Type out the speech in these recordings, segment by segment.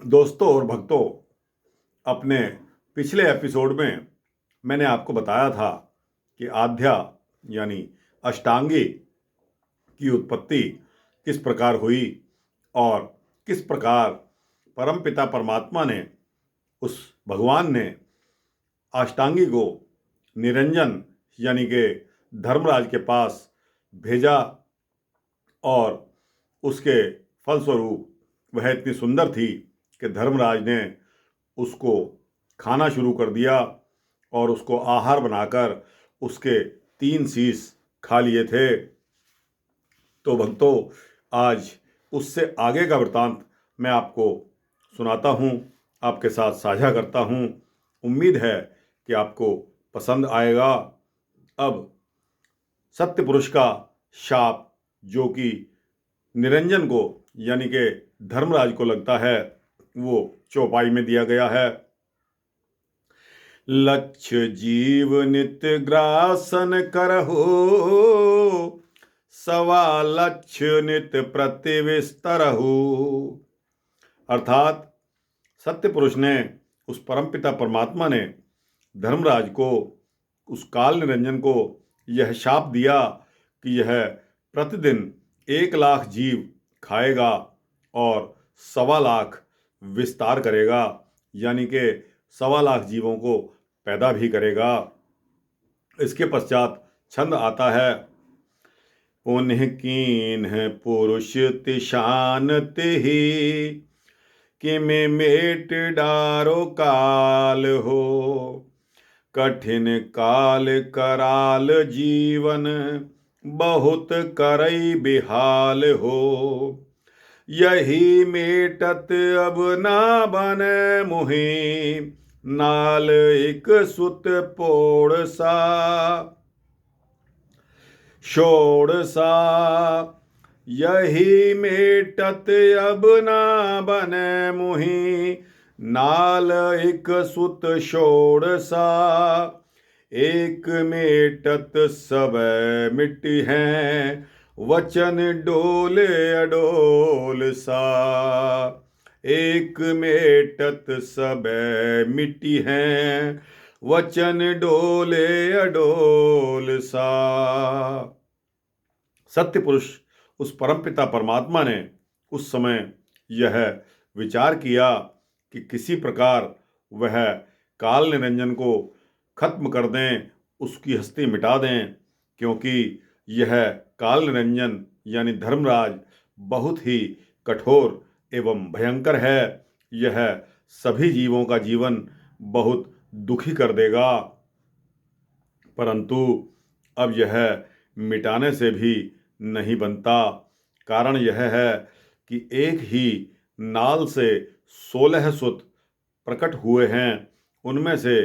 दोस्तों और भक्तों, अपने पिछले एपिसोड में मैंने आपको बताया था कि आध्या यानी अष्टांगी की उत्पत्ति किस प्रकार हुई और किस प्रकार परमपिता परमात्मा ने, उस भगवान ने अष्टांगी को निरंजन यानी कि धर्मराज के पास भेजा और उसके फलस्वरूप वह इतनी सुंदर थी कि धर्मराज ने उसको खाना शुरू कर दिया और उसको आहार बनाकर उसके 3 शीश खा लिए थे। तो भक्तों, आज उससे आगे का वृतांत मैं आपको सुनाता हूँ, आपके साथ साझा करता हूँ। उम्मीद है कि आपको पसंद आएगा। अब सत्य पुरुष का शाप जो कि निरंजन को यानी कि धर्मराज को लगता है, वो चौपाई में दिया गया है। लक्ष्य जीव नित्य ग्रासन करहु, सवा लक्ष्य नित्य प्रतिविस्तरहु। अर्थात सत्य पुरुष ने, उस परमपिता परमात्मा ने धर्मराज को, उस काल निरंजन को यह शाप दिया कि यह प्रतिदिन 1 लाख जीव खाएगा और 1.25 लाख विस्तार करेगा, यानी कि 1.25 लाख जीवों को पैदा भी करेगा। इसके पश्चात छंद आता है, उन्हें कीन है पुरुष तिशान तिहि, कि में मेट डारो काल हो। कठिन काल कराल जीवन, बहुत करई बिहाल हो। यही मेटत अब ना बने मुहि, नाल एक सुत पोड़ सा शोड़ सा। यही मेटत अब ना बने मुहि, नाल एक सुत शोड़ सा। एक मेटत सब मिट्टी हैं, वचन डोले अडोल सा। एक मेटत सब मिट्टी हैं, वचन डोले अडोल सा। सत्य पुरुष, उस परमपिता परमात्मा ने उस समय यह विचार किया कि किसी प्रकार वह काल निरंजन को खत्म कर दें, उसकी हस्ती मिटा दें, क्योंकि यह काल निरंजन यानी धर्मराज बहुत ही कठोर एवं भयंकर है। यह सभी जीवों का जीवन बहुत दुखी कर देगा। परंतु अब यह मिटाने से भी नहीं बनता। कारण यह है कि एक ही नाल से 16 सुत प्रकट हुए हैं। उनमें से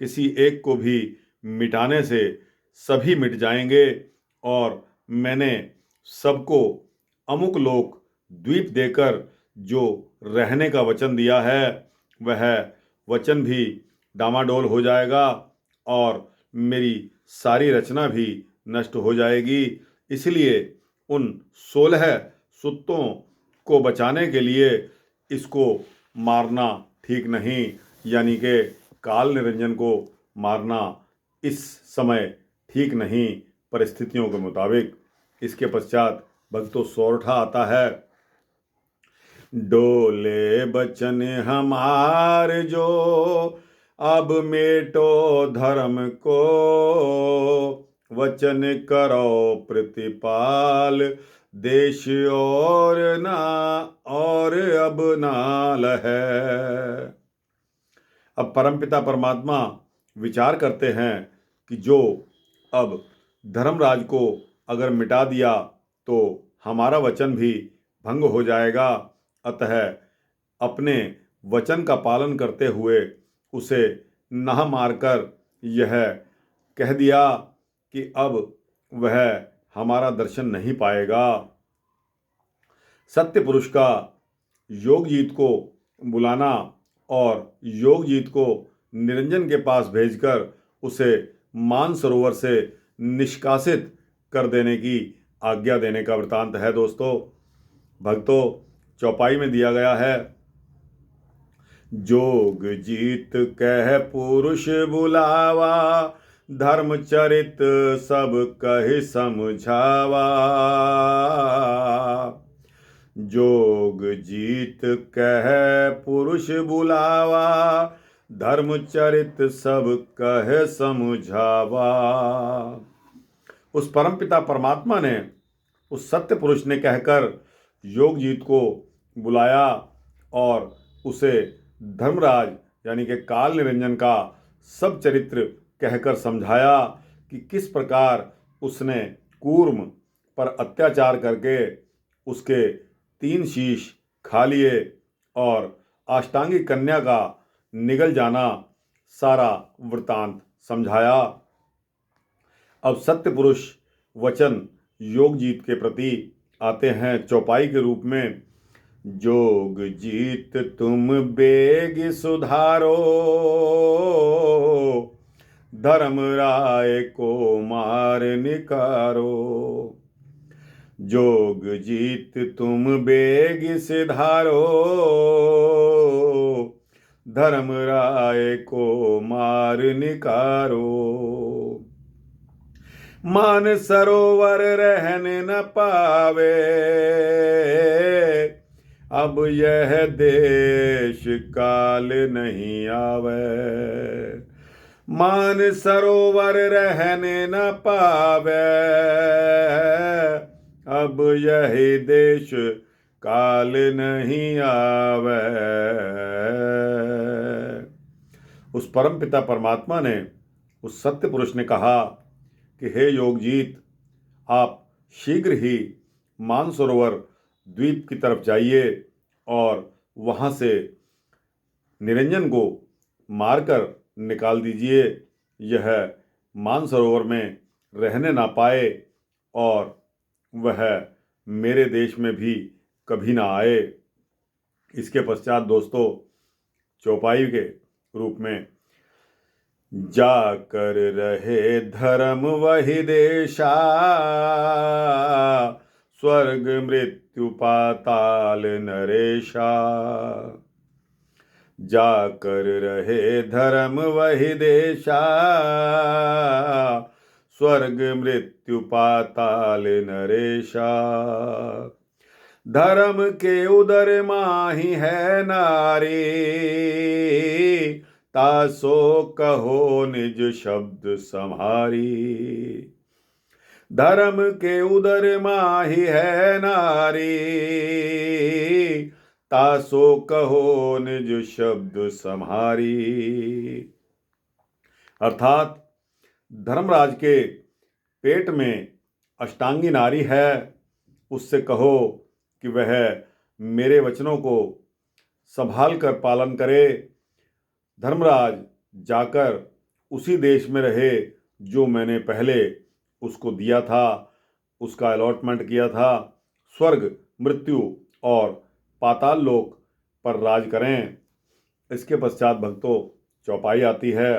किसी एक को भी मिटाने से सभी मिट जाएंगे। और मैंने सबको अमुक लोक द्वीप देकर जो रहने का वचन दिया है, वह वचन भी डामाडोल हो जाएगा और मेरी सारी रचना भी नष्ट हो जाएगी। इसलिए उन 16 सुत्तों को बचाने के लिए इसको मारना ठीक नहीं, यानी कि काल निरंजन को मारना इस समय ठीक नहीं परिस्थितियों के मुताबिक। इसके पश्चात भक्तों सोरठा आता है, डोले बचन हमार जो, अब मेटो धर्म को। वचन करो प्रतिपाल, देश और अब नाल है। अब परमपिता परमात्मा विचार करते हैं कि जो अब धर्मराज को अगर मिटा दिया तो हमारा वचन भी भंग हो जाएगा। अतः अपने वचन का पालन करते हुए उसे न मारकर यह कह दिया कि अब वह हमारा दर्शन नहीं पाएगा। सत्य पुरुष का योगजीत को बुलाना और योगजीत को निरंजन के पास भेजकर उसे मानसरोवर से निष्कासित कर देने की आज्ञा देने का वृतांत है। दोस्तों भक्तों, चौपाई में दिया गया है, जोग जीत कह पुरुष बुलावा, धर्म चरित सब कह समझावा। जोग जीत कह पुरुष बुलावा, धर्म चरित सब कह समझावा। उस परमपिता परमात्मा ने, उस सत्य पुरुष ने कहकर योगजीत को बुलाया और उसे धर्मराज यानी कि काल निरंजन का सब चरित्र कहकर समझाया कि किस प्रकार उसने कूर्म पर अत्याचार करके उसके 3 शीश खा लिए और अष्टांगी कन्या का निगल जाना, सारा वृतांत समझाया। अब सत्य पुरुष वचन योगजीत के प्रति आते हैं चौपाई के रूप में। जोग जीत तुम बेग सुधारो, धर्म राय को मार निकारो। जोग जीत तुम बेग सिधारो, धर्म राय को मार निकारो। मान सरोवर रहने न पावे, अब यह देश काल नहीं आवे। मान सरोवर रहने न पावे, अब यह देश काल नहीं आवे। उस परमपिता परमात्मा ने, उस सत्य पुरुष ने कहा कि हे योगजीत, आप शीघ्र ही मानसरोवर द्वीप की तरफ जाइए और वहाँ से निरंजन को मारकर निकाल दीजिए। यह मानसरोवर में रहने ना पाए और वह मेरे देश में भी कभी ना आए। इसके पश्चात दोस्तों, चौपाई के रूप में, जाकर रहे धर्म वही देशा, स्वर्ग मृत्यु पाताल नरेशा। जाकर रहे धर्म वही देशा, स्वर्ग मृत्यु पाताल नरेशा। धर्म के उदर माही है नारी, तासो कहो निज शब्द सम्हारी। धर्म के उदर माही है नारी, तासो कहो निज शब्द सम्हारी। अर्थात धर्मराज के पेट में अष्टांगी नारी है, उससे कहो कि वह मेरे वचनों को संभाल कर पालन करे। धर्मराज जाकर उसी देश में रहे जो मैंने पहले उसको दिया था, उसका अलॉटमेंट किया था। स्वर्ग, मृत्यु और पाताल लोक पर राज करें। इसके पश्चात भक्तों, चौपाई आती है।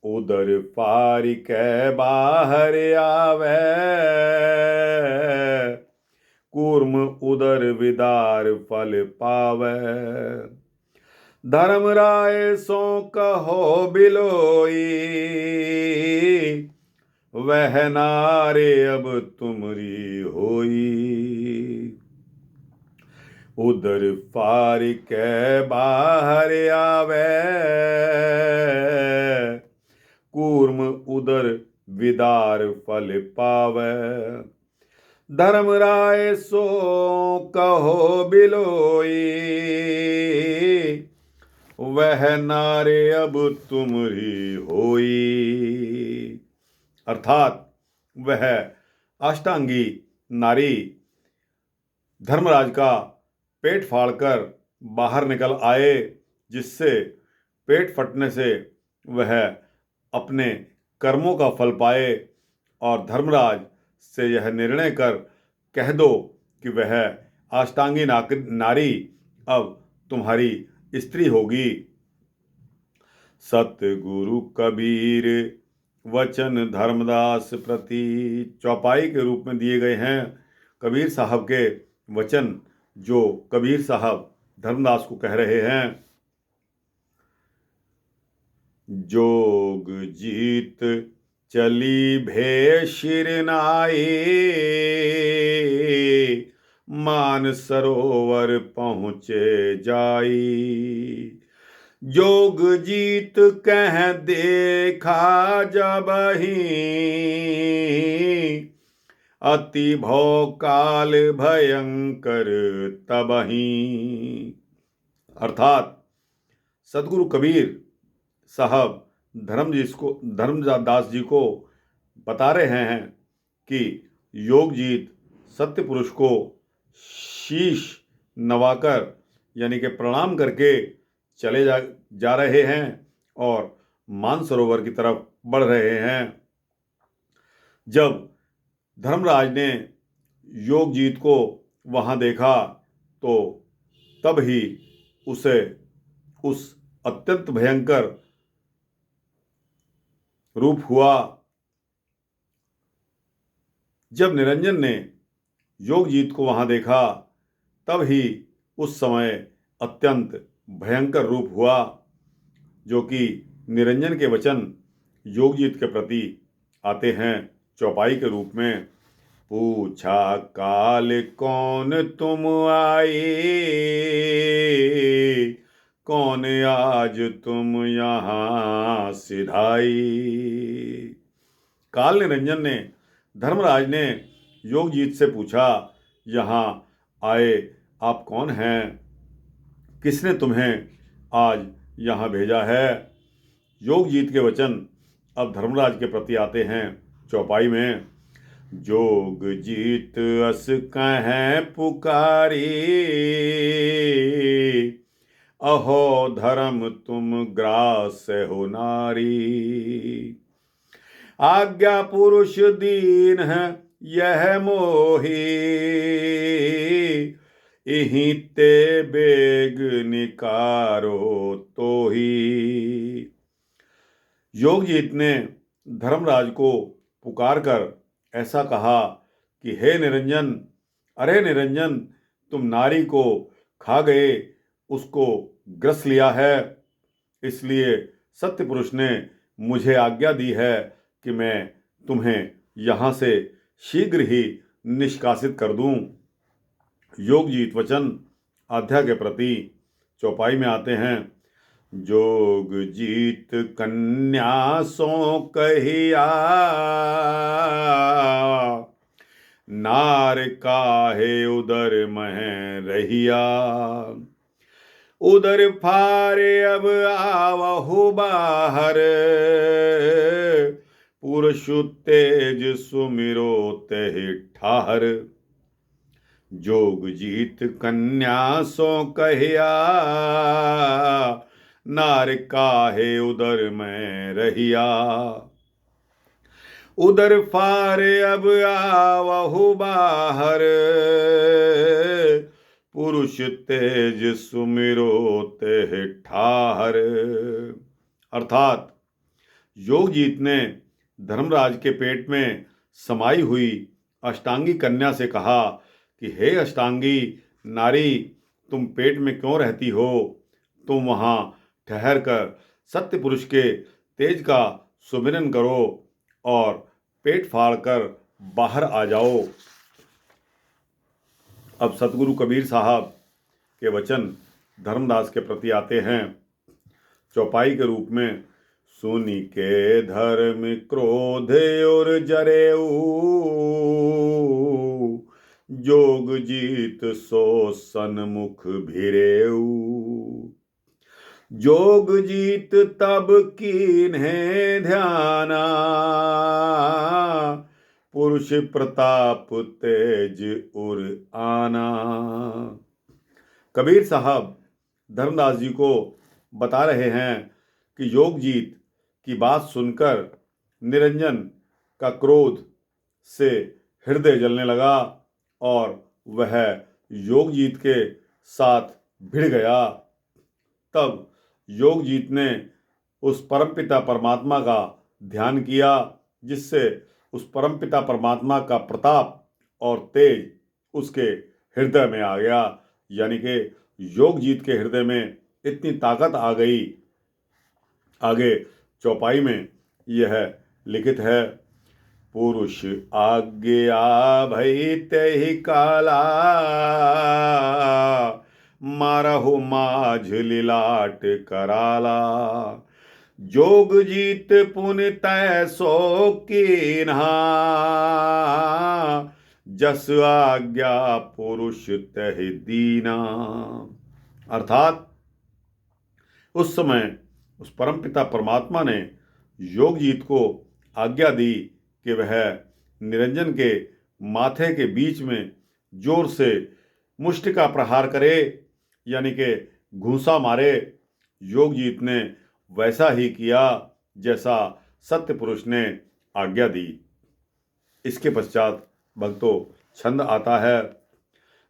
उदर पारी कै बाहर आवे, कूर्म उदर विदार फल पावे। धर्म राय सो कहो बिलोई, वह नारे अब तुमरी होई। उदर पार के बाहर आवे, कूर्म उदर विदार फल पावे। धर्म राय सो कहो बिलोई, वह नारे अब तुमरी होई। अर्थात वह अष्टांगी नारी धर्मराज का पेट फाड़कर बाहर निकल आए, जिससे पेट फटने से वह अपने कर्मों का फल पाए और धर्मराज से यह निर्णय कर कह दो कि वह अष्टांगी नारी अब तुम्हारी स्त्री होगी। सतगुरु कबीर वचन धर्मदास प्रति चौपाई के रूप में दिए गए हैं। कबीर साहब के वचन जो कबीर साहब धर्मदास को कह रहे हैं। जोग जीत चली भे शिरनाए, मान सरोवर पहुँचे जाई। जोग जीत कह देखा जबहि, अति भौकाल भयंकर तबहि। अर्थात सदगुरु कबीर साहब धर्मदास जी को बता रहे हैं कि योगजीत सत्य पुरुष को शीश नवाकर यानी कि प्रणाम करके चले जा रहे हैं और मानसरोवर की तरफ बढ़ रहे हैं। जब धर्मराज ने योगजीत को वहाँ देखा तो तब ही उसे उस अत्यंत भयंकर रूप हुआ। जब निरंजन ने योगजीत को वहाँ देखा तब ही उस समय अत्यंत भयंकर रूप हुआ, जो कि निरंजन के वचन योगजीत के प्रति आते हैं चौपाई के रूप में। पूछा काल कौन तुम आए, कौन आज तुम यहाँ सिधाई। काल निरंजन ने धर्मराज ने योगजीत से पूछा, यहाँ आए आप कौन हैं, किसने तुम्हें आज यहाँ भेजा है। योगजीत के वचन अब धर्मराज के प्रति आते हैं चौपाई में। जोग जीत अस कहें पुकारी, अहो धर्म तुम ग्रास हो नारी। आज्ञा पुरुष दीन है यह मोही, इहीं ते बेग निकारो तो ही। योगजीत ने धर्मराज को पुकार कर ऐसा कहा कि हे निरंजन, अरे निरंजन, तुम नारी को खा गए, उसको ग्रस लिया है, इसलिए सत्य पुरुष ने मुझे आज्ञा दी है कि मैं तुम्हें यहाँ से शीघ्र ही निष्कासित कर दूं। योगजीत वचन आध्या के प्रति चौपाई में आते हैं। जोग जीत कन्या सो कहिया, नार काहे उदर मह रहिया। उदर फारे अब आवहु बाहर, पुरुष तेज सुमिरो तेहि ठाहर। जोग जीत कन्या सो कहिया, नार काहे उदर में रहिया। उदर फारे अब आवहु बाहर, पुरुष तेज सुमिरो तेह ठाहर। अर्थात योगजीत ने धर्मराज के पेट में समाई हुई अष्टांगी कन्या से कहा कि हे अष्टांगी नारी, तुम पेट में क्यों रहती हो, तुम वहाँ ठहर कर सत्य पुरुष के तेज का सुमिरन करो और पेट फाड़कर बाहर आ जाओ। अब सतगुरु कबीर साहब के वचन धर्मदास के प्रति आते हैं चौपाई के रूप में। सुनी के धर्म क्रोध और जरेऊ, जोग जीत सो सन्मुख भिरेऊ। जोग जीत तब कीन्हे ध्याना, पुरुष प्रताप तेज उर आना। कबीर साहब धर्मदास जी को बता रहे हैं कि योगजीत की बात सुनकर निरंजन का क्रोध से हृदय जलने लगा और वह योगजीत के साथ भिड़ गया। तब योगजीत ने उस परमपिता परमात्मा का ध्यान किया, जिससे उस परमपिता परमात्मा का प्रताप और तेज उसके हृदय में आ गया। यानी कि योगजीत के हृदय में इतनी ताकत आ गई। आगे चौपाई में यह लिखित है, पुरुष आज्ञा भई तेहि काला, मारहु माझ लिलाट कराला। जोग जीत पुन तै सो कीन्हा, जस आज्ञा पुरुष तहि दीना। अर्थात उस समय उस परमपिता परमात्मा ने योगजीत को आज्ञा दी कि वह निरंजन के माथे के बीच में जोर से मुष्टि का प्रहार करे, यानी कि घूंसा मारे। योगजीत ने वैसा ही किया जैसा सत्य पुरुष ने आज्ञा दी। इसके पश्चात भक्तों छंद आता है,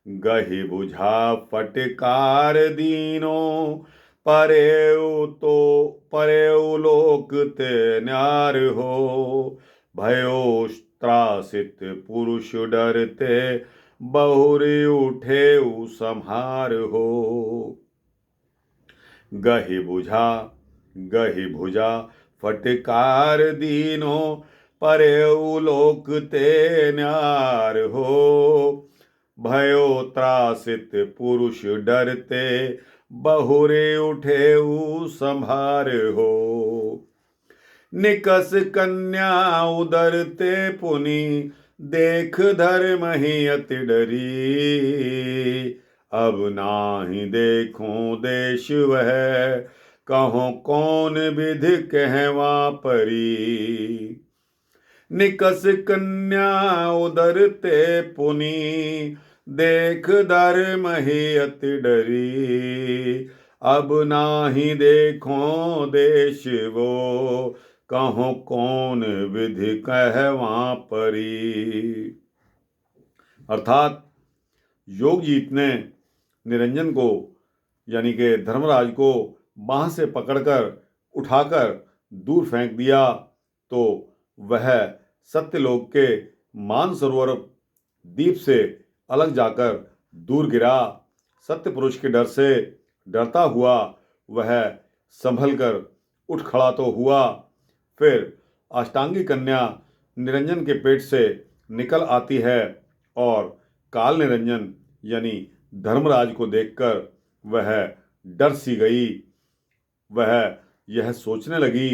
गहि बुझा फटकार दीनो, परेउ लोक ते न्यार हो, भयो त्रासित पुरुष डरते, बहुरी उठे संहार हो। गहि भुजा फटकार दीनो, परेउ लोक ते न्यार हो, भयो त्रासित पुरुष डरते, बहुरे उठे संभार हो। निकस कन्या उदरते पुनि, देख धर्म ही अति डरी, अब नाही देखूं देश वह, कहो कौन विधि कहवा परी। निकस कन्या उदरते पुनि, देख धर्म ही अति डरी, अब नाही देखो देश वो, कहो कौन विधि कहवा परी। अर्थात योगजीत ने निरंजन को यानी कि धर्मराज को बांह से पकड़कर उठाकर दूर फेंक दिया, तो वह सत्यलोक के मानसरोवर द्वीप से अलग जाकर दूर गिरा। सत्य पुरुष के डर से डरता हुआ वह संभल कर उठ खड़ा तो हुआ, फिर अष्टांगी कन्या निरंजन के पेट से निकल आती है और काल निरंजन यानी धर्मराज को देखकर वह डर सी गई। वह यह सोचने लगी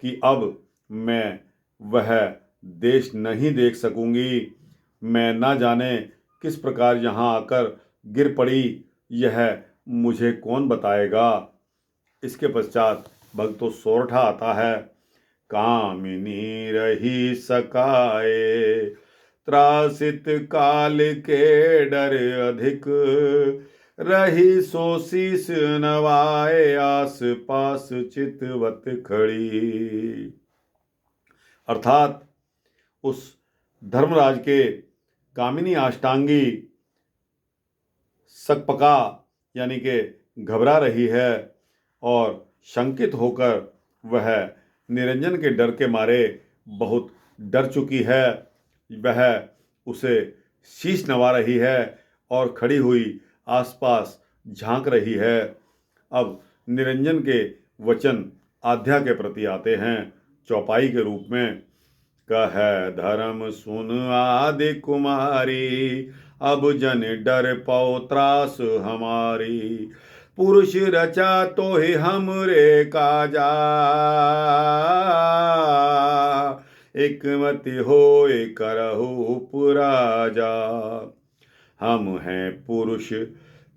कि अब मैं वह देश नहीं देख सकूंगी, मैं ना जाने किस प्रकार यहाँ आकर गिर पड़ी, यह मुझे कौन बताएगा। इसके पश्चात भक्तों सोरठा आता है, कामिनी रही सकाए, त्रासित काल के डर अधिक, रही सो शीस नवाए, आस पास चितवत खड़ी। अर्थात उस धर्मराज के कामिनी अष्टांगी सकपका यानी कि घबरा रही है और शंकित होकर वह निरंजन के डर के मारे बहुत डर चुकी है। वह उसे शीश नवा रही है और खड़ी हुई आसपास झांक रही है। अब निरंजन के वचन आध्या के प्रति आते हैं चौपाई के रूप में, कह धर्म सुन आदि कुमारी, अब जन डर पौ त्रास हमारी, पुरुष रचा तो ही हमरे काजा, एक मति होए करहु पुराजा, हम हैं पुरुष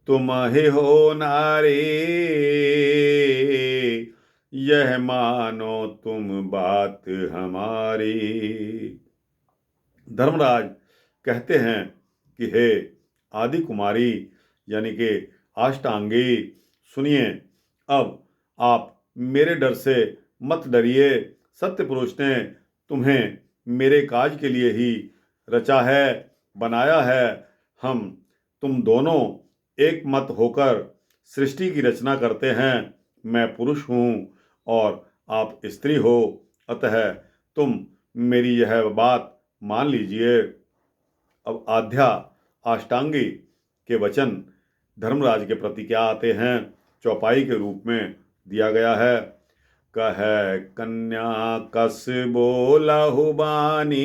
तुम ही हो नारी, यह मानो तुम बात हमारी। धर्मराज कहते हैं कि हे आदि कुमारी यानी कि अष्टांगी, सुनिए, अब आप मेरे डर से मत डरिए। सत्य पुरुष ने तुम्हें मेरे काज के लिए ही रचा है, बनाया है। हम तुम दोनों एक मत होकर सृष्टि की रचना करते हैं। मैं पुरुष हूँ और आप स्त्री हो, अतः तुम मेरी यह बात मान लीजिए। अब आध्या अष्टांगी के वचन धर्मराज के प्रति क्या आते हैं, चौपाई के रूप में दिया गया है। कह कन्या कस बोलहु बानी,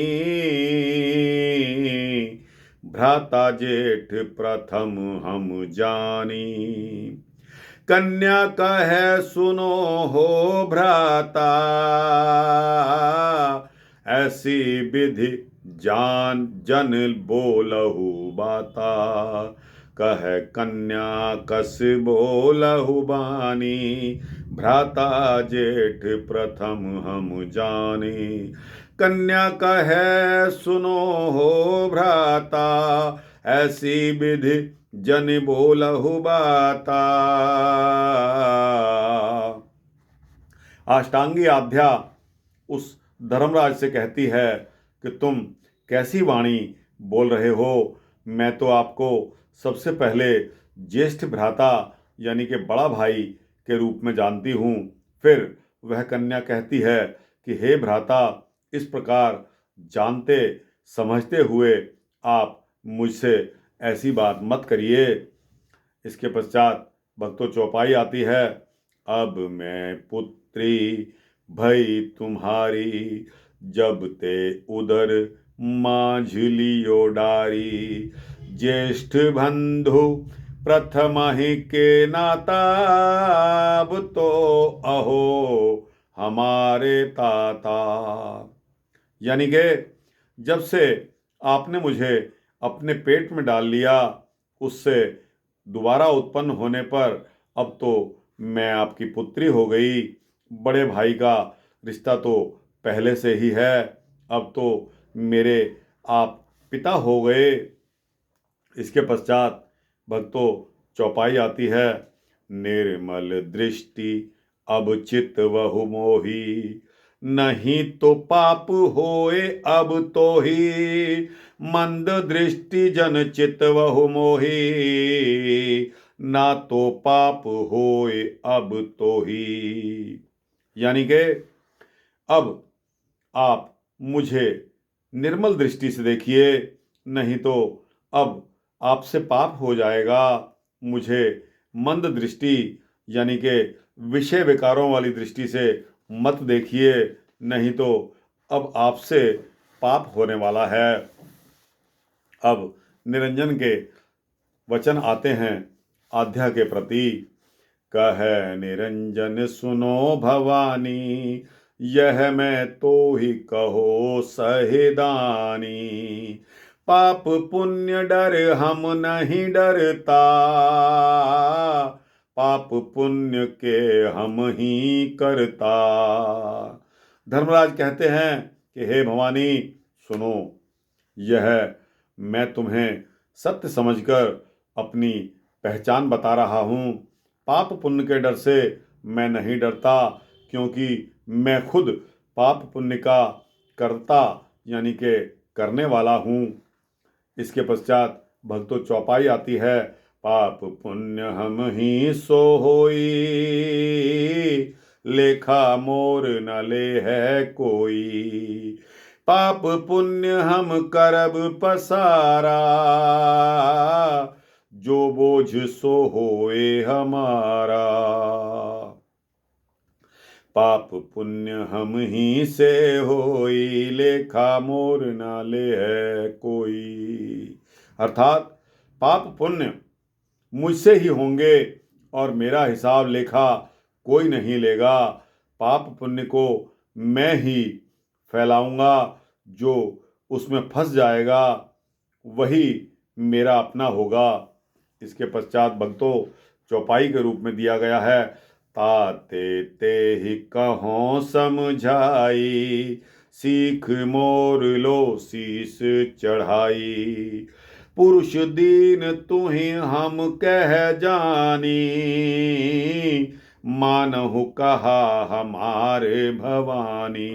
भ्राता जेठ प्रथम हम जानी। कन्या कहे सुनो हो भ्राता, ऐसी विधि जान जन बोलहु बाता। कह कन्या कस बोलहु बानी, भ्राता जेठ प्रथम हम जानी। कन्या कहे सुनो हो भ्राता, ऐसी विधि जन बोलहु बाता। अष्टांगी आध्या उस धर्मराज से कहती है कि तुम कैसी वाणी बोल रहे हो। मैं तो आपको सबसे पहले ज्येष्ठ भ्राता यानी कि बड़ा भाई के रूप में जानती हूँ। फिर वह कन्या कहती है कि हे भ्राता, इस प्रकार जानते समझते हुए आप मुझसे ऐसी बात मत करिए। इसके पश्चात भक्तों चौपाई आती है। अब मैं पुत्री भई तुम्हारी, जब ते उदर माझ लियो डारी। ज्येष्ठ बंधु प्रथम ही के नाता, अब तो अहो हमारे ताता। यानी कि जब से आपने मुझे अपने पेट में डाल लिया, उससे दोबारा उत्पन्न होने पर अब तो मैं आपकी पुत्री हो गई। बड़े भाई का रिश्ता तो पहले से ही है, अब तो मेरे आप पिता हो गए। इसके पश्चात भक्तों चौपाई आती है। निर्मल दृष्टि अब चित वहु मोही, नहीं तो पाप होए अब तो ही। मंद दृष्टि जन चित वहु मोही, ना तो पाप होए अब तो ही। यानी कि अब आप मुझे निर्मल दृष्टि से देखिए, नहीं तो अब आपसे पाप हो जाएगा। मुझे मंद दृष्टि यानी कि विषय विकारों वाली दृष्टि से मत देखिए, नहीं तो अब आपसे पाप होने वाला है। अब निरंजन के वचन आते हैं आध्या के प्रति। कह निरंजन सुनो भवानी, यह मैं तो ही कहो सहिदानी। पाप पुण्य डर हम नहीं डरता, पाप पुण्य के हम ही करता। धर्मराज कहते हैं कि हे भवानी सुनो, यह मैं तुम्हें सत्य समझकर अपनी पहचान बता रहा हूँ। पाप पुण्य के डर से मैं नहीं डरता, क्योंकि मैं खुद पाप पुण्य का कर्ता यानी कि करने वाला हूँ। इसके पश्चात भक्तों चौपाई आती है। पाप पुण्य हम ही सो होई, लेखा मोर न ले है कोई। पाप पुण्य हम करब पसारा, जो बोझ सो होए हमारा। पाप पुण्य हम ही से होई, लेखा मोर ना ले है कोई। अर्थात पाप पुण्य मुझसे ही होंगे और मेरा हिसाब लेखा कोई नहीं लेगा। पाप पुण्य को मैं ही फैलाऊंगा, जो उसमें फंस जाएगा वही मेरा अपना होगा। इसके पश्चात भक्तों चौपाई के रूप में दिया गया है। ताते ते ही कहों समझाई, सीख मोर लो शीस चढ़ाई। पुरुष दीन तुम्ही हम कह जानी, मानहु कहा हमारे भवानी।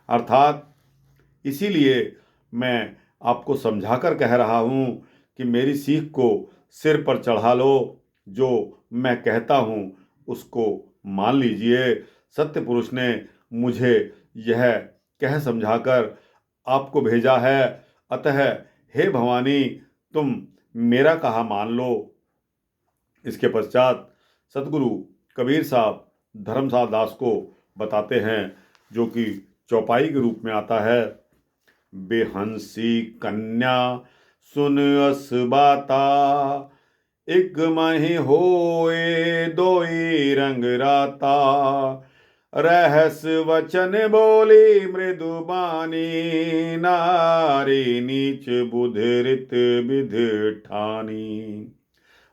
अर्थात इसीलिए मैं आपको समझाकर कह रहा हूँ कि मेरी सीख को सिर पर चढ़ा लो, जो मैं कहता हूँ उसको मान लीजिए। सत्य पुरुष ने मुझे यह कह समझाकर आपको भेजा है, अतः हे भवानी तुम मेरा कहा मान लो। इसके पश्चात सतगुरु कबीर साहब धर्मसाल दास को बताते हैं, जो कि चौपाई के रूप में आता है। बेहंसी कन्या सुन अस बाता, एक मही होए दोई रंग राता। रहस वचन बोली मृदुबानी, नारी नीच बुध रित विध ठानी।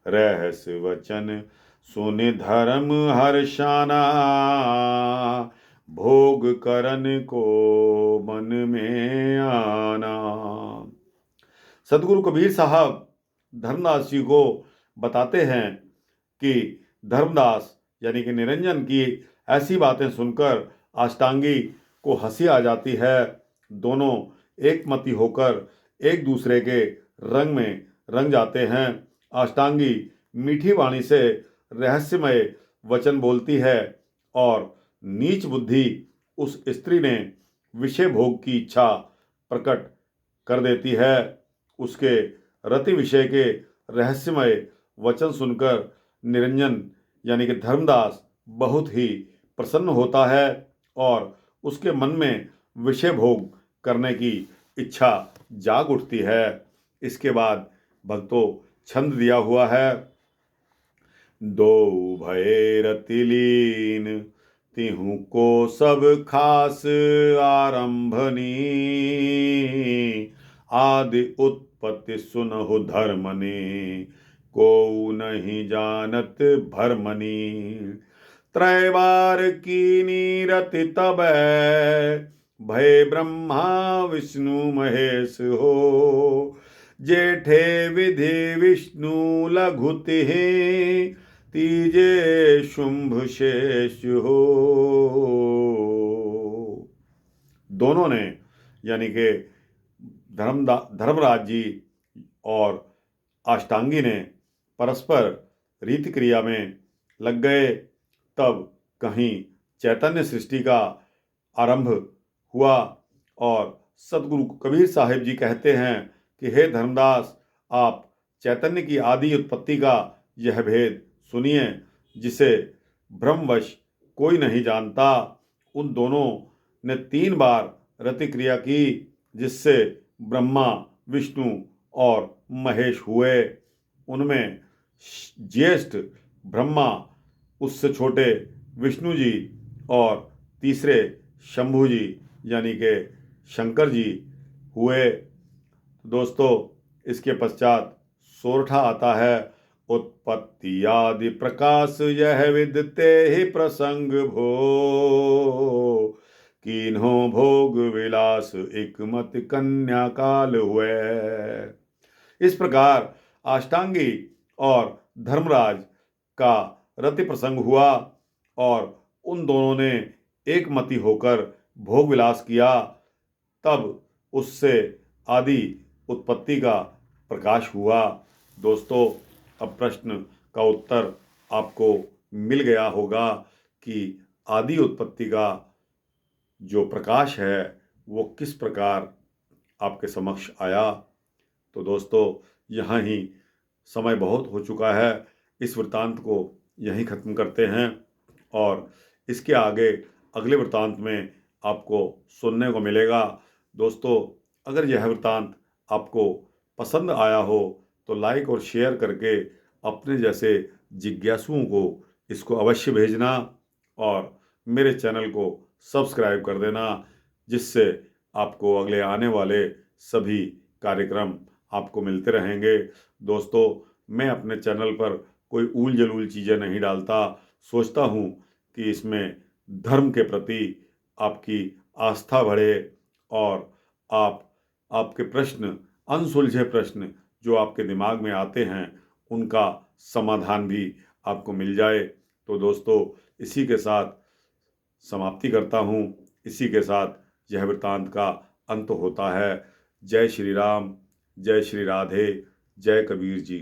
रहस वचन सुन धर्म हर्षाना, भोग करन को मन में आना। सदगुरु कबीर साहब धर्मदास जी को बताते हैं कि धर्मदास यानी कि निरंजन की ऐसी बातें सुनकर अष्टांगी को हंसी आ जाती है। दोनों एकमति होकर एक दूसरे के रंग में रंग जाते हैं। अष्टांगी मीठी वाणी से रहस्यमय वचन बोलती है और नीच बुद्धि उस स्त्री ने विषय भोग की इच्छा प्रकट कर देती है। उसके रति विषय के रहस्यमय वचन सुनकर निरंजन यानी कि धर्मदास बहुत ही प्रसन्न होता है और उसके मन में विषय भोग करने की इच्छा जाग उठती है। इसके बाद भक्तों छंद दिया हुआ है। दो भय रति लीन, तिहु को सब खास आरंभनी। आदि उत्पत्ति सुनहु धर्मनि, को नहीं जानत भरमनि। त्रैवार कीनी रति तबै, भय ब्रह्मा विष्णु महेश हो। जेठे विधि विष्णु लघुति, तीजे शुंभ शेष हो। दोनों ने यानी कि धर्मराज जी और अष्टांगी ने परस्पर रीति क्रिया में लग गए। तब कहीं चैतन्य सृष्टि का आरंभ हुआ और सदगुरु कबीर साहिब जी कहते हैं कि हे धर्मदास, आप चैतन्य की आदि उत्पत्ति का यह भेद सुनिए, जिसे ब्रह्मवश कोई नहीं जानता। उन दोनों ने 3 बार रति क्रिया की, जिससे ब्रह्मा, विष्णु और महेश हुए। उनमें ज्येष्ठ ब्रह्मा, उससे छोटे विष्णु जी और तीसरे शंभु जी यानी कि शंकर जी हुए। दोस्तों इसके पश्चात सोरठा आता है। उत्पत्ति आदि प्रकाश यह विदते ही प्रसंग भो, कीन्हो भोग विलास एक मत कन्या काल हुए। इस प्रकार अष्टांगी और धर्मराज का रति प्रसंग हुआ और उन दोनों ने एकमति होकर भोग विलास किया। तब उससे आदि उत्पत्ति का प्रकाश हुआ। दोस्तों अब प्रश्न का उत्तर आपको मिल गया होगा कि आदि उत्पत्ति का जो प्रकाश है वो किस प्रकार आपके समक्ष आया। तो दोस्तों यहाँ ही समय बहुत हो चुका है, इस वृत्तांत को यहीं ख़त्म करते हैं और इसके आगे अगले वृत्तांत में आपको सुनने को मिलेगा। दोस्तों अगर यह वृत्तांत आपको पसंद आया हो तो लाइक और शेयर करके अपने जैसे जिज्ञासुओं को इसको अवश्य भेजना और मेरे चैनल को सब्सक्राइब कर देना, जिससे आपको अगले आने वाले सभी कार्यक्रम आपको मिलते रहेंगे। दोस्तों मैं अपने चैनल पर कोई ऊल जलूल चीज़ें नहीं डालता। सोचता हूँ कि इसमें धर्म के प्रति आपकी आस्था बढ़े और आपके प्रश्न, अनसुलझे प्रश्न जो आपके दिमाग में आते हैं, उनका समाधान भी आपको मिल जाए। तो दोस्तों इसी के साथ समाप्ति करता हूँ, इसी के साथ यह वृत्तांत का अंत होता है। जय श्री राम, जय श्री राधे, जय कबीर जी।